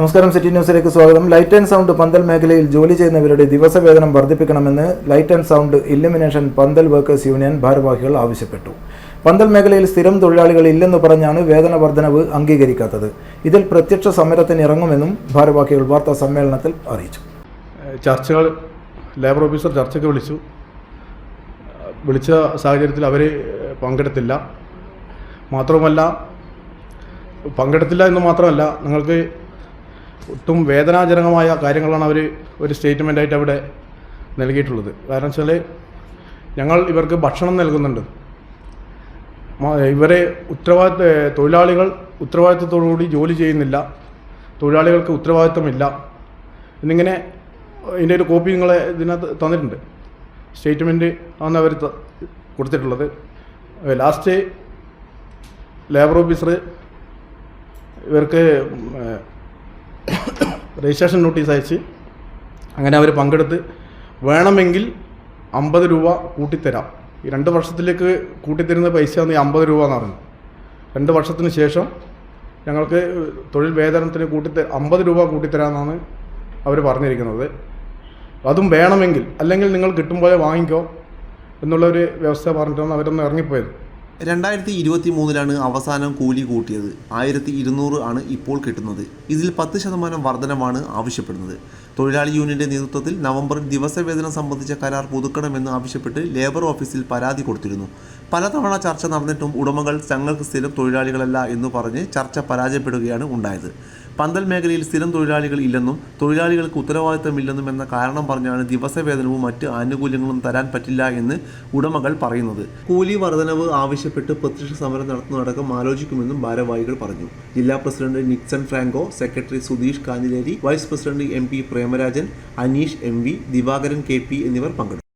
നമസ്കാരം, സിറ്റി ന്യൂസിലേക്ക് സ്വാഗതം. ലൈറ്റ് ആൻഡ് സൗണ്ട് പന്തൽ മേഖലയിൽ ജോലി ചെയ്യുന്നവരുടെ ദിവസവേതനം വർദ്ധിപ്പിക്കണമെന്ന് ലൈറ്റ് ആൻഡ് സൗണ്ട് ഇല്ലുമിനേഷൻ പന്തൽ വർക്കേഴ്സ് യൂണിയൻ ഭാരവാഹികൾ ആവശ്യപ്പെട്ടു. പന്തൽ മേഖലയിൽ സ്ഥിരം തൊഴിലാളികൾ ഇല്ലെന്ന് പറഞ്ഞാണ് വേതന വർധനവ് അംഗീകരിക്കാത്തത്. ഇതിൽ പ്രത്യക്ഷ സമരത്തിന് ഇറങ്ങുമെന്നും ഭാരവാഹികൾ വാർത്താ സമ്മേളനത്തിൽ അറിയിച്ചു. ചർച്ചകൾ ലേബർ ഓഫീസർ ചർച്ചയ്ക്ക് വിളിച്ച സാഹചര്യത്തിൽ അവർ പങ്കെടുത്തില്ല എന്ന് മാത്രമല്ല നിങ്ങൾക്ക് ഒട്ടും വേദനാജനകമായ കാര്യങ്ങളാണ് അവർ ഒരു സ്റ്റേറ്റ്മെൻറ്റായിട്ട് അവിടെ നൽകിയിട്ടുള്ളത്. കാരണം വെച്ചാൽ ഞങ്ങൾ ഇവർക്ക് ഭക്ഷണം നൽകുന്നുണ്ട്, ഇവരെ തൊഴിലാളികൾ ഉത്തരവാദിത്തത്തോടുകൂടി ജോലി ചെയ്യുന്നില്ല, തൊഴിലാളികൾക്ക് ഉത്തരവാദിത്തമില്ല എന്നിങ്ങനെ ഇതിൻ്റെ ഒരു കോപ്പി നിങ്ങളെ ഇതിനകത്ത് തന്നിട്ടുണ്ട്. സ്റ്റേറ്റ്മെൻറ്റ് ആണ് അവർ കൊടുത്തിട്ടുള്ളത്. ലാസ്റ്റ് ലേബർ ഓഫീസർ ഇവർക്ക് രജിസ്ട്രേഷൻ നോട്ടീസ് അയച്ച് അങ്ങനെ അവർ പങ്കെടുത്ത് വേണമെങ്കിൽ 50 രൂപ കൂട്ടിത്തരാം, ഈ 2 വർഷത്തിലേക്ക് കൂട്ടിത്തരുന്ന പൈസ 50 രൂപ എന്ന് പറഞ്ഞു. 2 വർഷത്തിന് ശേഷം ഞങ്ങൾക്ക് തൊഴിൽ വേതനത്തിന് 50 രൂപ കൂട്ടിത്തരാമെന്നാണ് അവർ പറഞ്ഞിരിക്കുന്നത്. അതും വേണമെങ്കിൽ, അല്ലെങ്കിൽ നിങ്ങൾ കിട്ടുമ്പോൾ വാങ്ങിക്കോ എന്നുള്ളൊരു വ്യവസ്ഥ പറഞ്ഞിട്ടാണ് അവരൊന്ന് ഇറങ്ങിപ്പോയത്. 2023 അവസാനം കൂലി കൂട്ടിയത്. 1200 ആണ് ഇപ്പോൾ കിട്ടുന്നത്. ഇതിൽ 10% വർധനമാണ് ആവശ്യപ്പെടുന്നത്. തൊഴിലാളി യൂണിയന്റെ നേതൃത്വത്തിൽ നവംബറിൽ ദിവസവേതനം സംബന്ധിച്ച കരാർ പുതുക്കണമെന്ന് ആവശ്യപ്പെട്ട് ലേബർ ഓഫീസിൽ പരാതി കൊടുത്തിരുന്നു. പലതവണ ചർച്ച നടന്നിട്ടും ഉടമകൾ തങ്ങൾക്ക് സ്ഥിരം തൊഴിലാളികളല്ല എന്ന് പറഞ്ഞ് ചർച്ച പരാജയപ്പെടുകയാണ് ഉണ്ടായത്. പന്തൽ മേഖലയിൽ സ്ഥിരം തൊഴിലാളികൾ ഇല്ലെന്നും തൊഴിലാളികൾക്ക് ഉത്തരവാദിത്തമില്ലെന്നും എന്ന കാരണം പറഞ്ഞാണ് ദിവസവേതനവും മറ്റ് ആനുകൂല്യങ്ങളും തരാൻ പറ്റില്ല എന്ന് ഉടമകൾ പറയുന്നത്. കൂലി വർധനവ് ആവശ്യപ്പെട്ട് പ്രത്യക്ഷ സമരം നടത്തുന്നതടക്കം ആലോചിക്കുമെന്നും ഭാരവാഹികൾ പറഞ്ഞു. ജില്ലാ president Nixon Franco, secretary Sudheesh Kanhileri, vice president MP Premarajan, Aneesh MV, Divakaran KP എന്നിവർ പങ്കെടുത്തു.